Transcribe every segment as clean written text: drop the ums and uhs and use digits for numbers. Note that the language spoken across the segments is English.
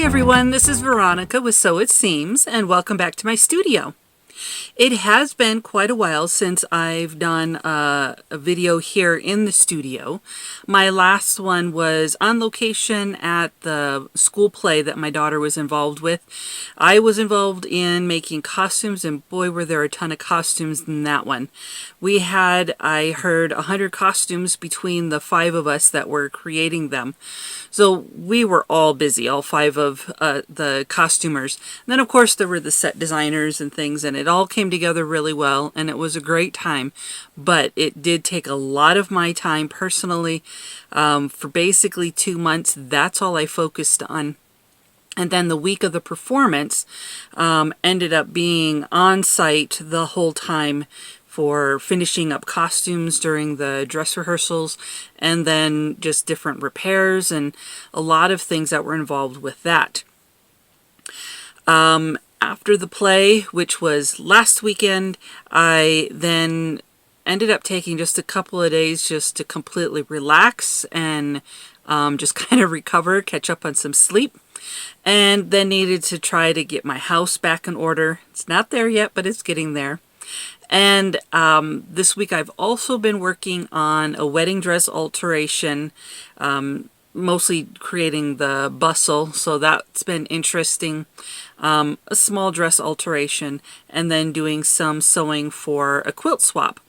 everyone, this is Veronica with So It Seems, and welcome back to my studio. It has been quite a while since I've done a video here in the studio. My last one was on location at the school play that my daughter was involved with. I was involved in making costumes, and boy were there a ton of costumes in that one. We had, I heard, 100 costumes between the 5 of us that were creating them. So we were all busy, all 5 of the costumers. And then of course there were the set designers and things, and it all came together really well, and it was a great time. But it did take a lot of my time personally. For basically 2 months, that's all I focused on. And then the week of the performance ended up being on site the whole time for finishing up costumes during the dress rehearsals, and then just different repairs and a lot of things that were involved with that. After the play, which was last weekend, I then ended up taking just a couple of days just to completely relax and just kind of recover, catch up on some sleep, and then needed to try to get my house back in order. It's not there yet, but it's getting there. And this week I've also been working on a wedding dress alteration, mostly creating the bustle, so that's been interesting. A small dress alteration, and then doing some sewing for a quilt swap.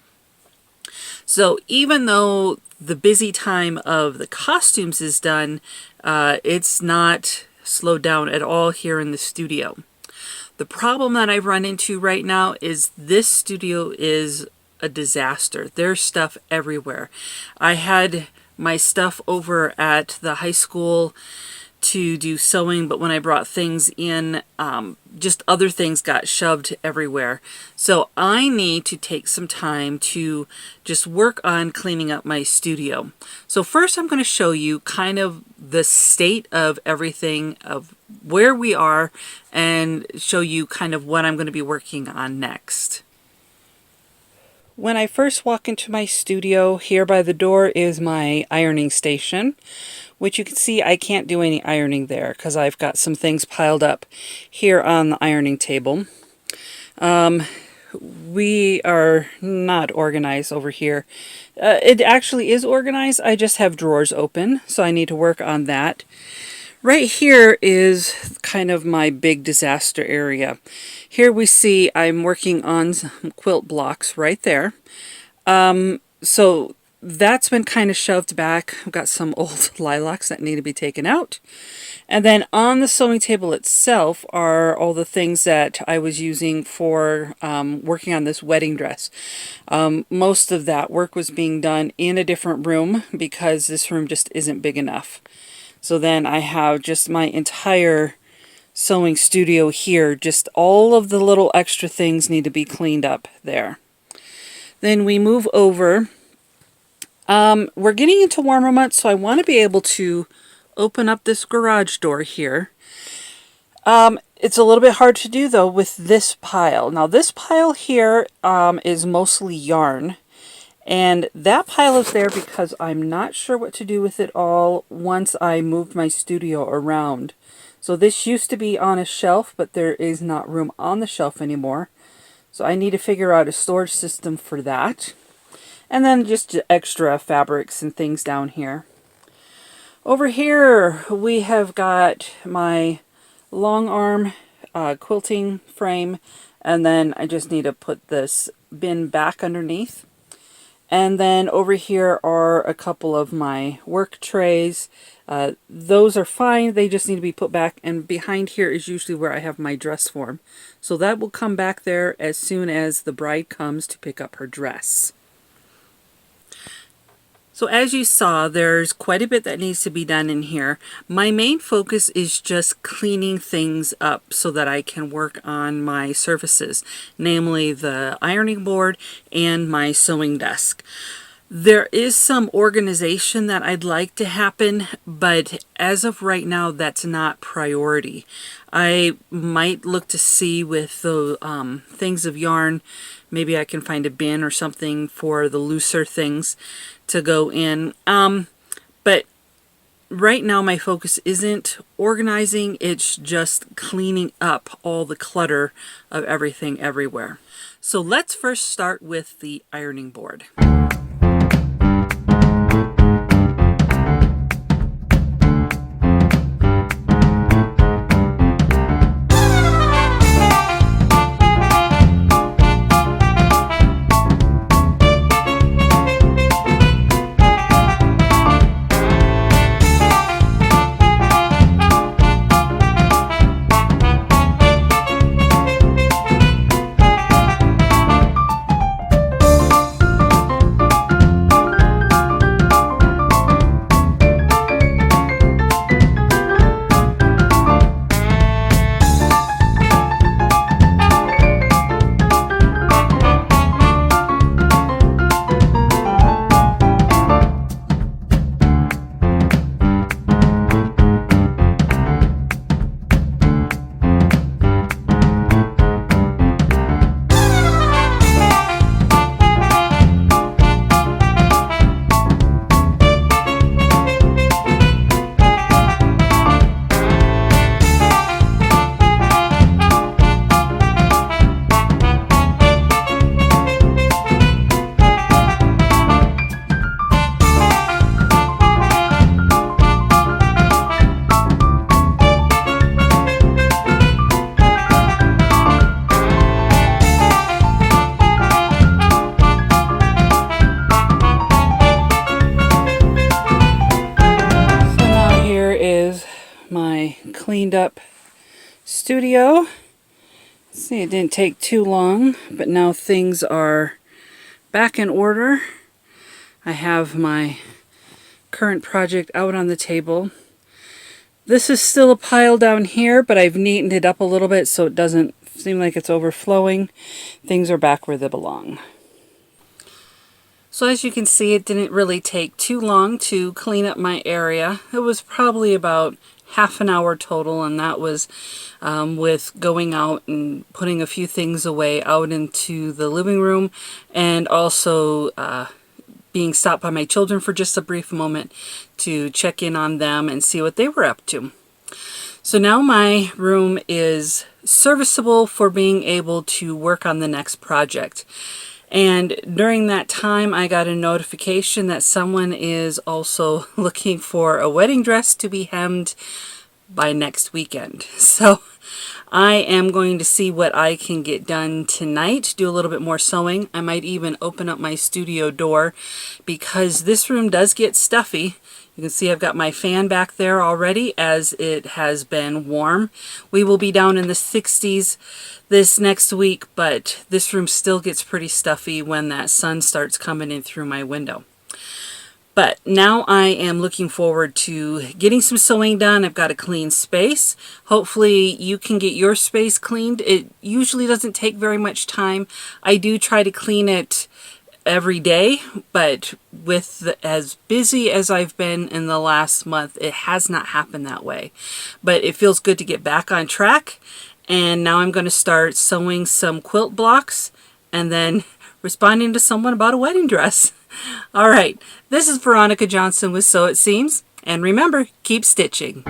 So even though the busy time of the costumes is done, it's not slowed down at all here in the studio. The problem that I've run into right now is this studio is a disaster. There's stuff everywhere. I had my stuff over at the high school to do sewing, but when I brought things in, just other things got shoved everywhere. So I need to take some time to just work on cleaning up my studio. So first I'm going to show you kind of the state of everything, of where we are, and show you kind of what I'm going to be working on next. When I first walk into my studio, here by the door is my ironing station, which you can see I can't do any ironing there because I've got some things piled up here on the ironing table. We are not organized over here. It actually is organized, I just have drawers open, so I need to work on that. Right here is kind of my big disaster area. Here we see I'm working on some quilt blocks right there. So that's been kind of shoved back. I've got some old lilacs that need to be taken out. And then on the sewing table itself are all the things that I was using for working on this wedding dress. Most of that work was being done in a different room because this room just isn't big enough. So then I have just my entire sewing studio here. Just all of the little extra things need to be cleaned up there. Then we move over. We're getting into warmer months, so I want to be able to open up this garage door here. It's a little bit hard to do though with this pile. Now this pile here is mostly yarn. And that pile is there because I'm not sure what to do with it all once I moved my studio around. So this used to be on a shelf, but there is not room on the shelf anymore. So I need to figure out a storage system for that. And then just extra fabrics and things down here. Over here we have got my long arm quilting frame, and then I just need to put this bin back underneath. And then over here are a couple of my work trays. Those are fine, they just need to be put back, and behind here is usually where I have my dress form. So that will come back there as soon as the bride comes to pick up her dress. So as you saw, there's quite a bit that needs to be done in here. My main focus is just cleaning things up so that I can work on my surfaces, namely the ironing board and my sewing desk. There is some organization that I'd like to happen, but as of right now, that's not priority. I might look to see with the things of yarn, maybe I can find a bin or something for the looser things to go in. But right now my focus isn't organizing, it's just cleaning up all the clutter of everything everywhere. So let's first start with the ironing board. My cleaned up studio. See, it didn't take too long, but now things are back in order. I have my current project out on the table. This is still a pile down here, but I've neatened it up a little bit so it doesn't seem like it's overflowing. Things are back where they belong. So as you can see, it didn't really take too long to clean up my area. It was probably about half an hour total, and that was with going out and putting a few things away out into the living room, and also being stopped by my children for just a brief moment to check in on them and see what they were up to. So now my room is serviceable for being able to work on the next project. And during that time, I got a notification that someone is also looking for a wedding dress to be hemmed by next weekend. So I am going to see what I can get done tonight, do a little bit more sewing. I might even open up my studio door because this room does get stuffy. You can see I've got my fan back there already as it has been warm. We will be down in the 60s this next week, but this room still gets pretty stuffy when that sun starts coming in through my window. But now I am looking forward to getting some sewing done. I've got a clean space. Hopefully you can get your space cleaned. It usually doesn't take very much time. I do try to clean it every day, but with as busy as I've been in the last month, it has not happened that way. But it feels good to get back on track, and now I'm going to start sewing some quilt blocks and then responding to someone about a wedding dress. All right, this is Veronica Johnson with Sew It Seams, and remember, keep stitching.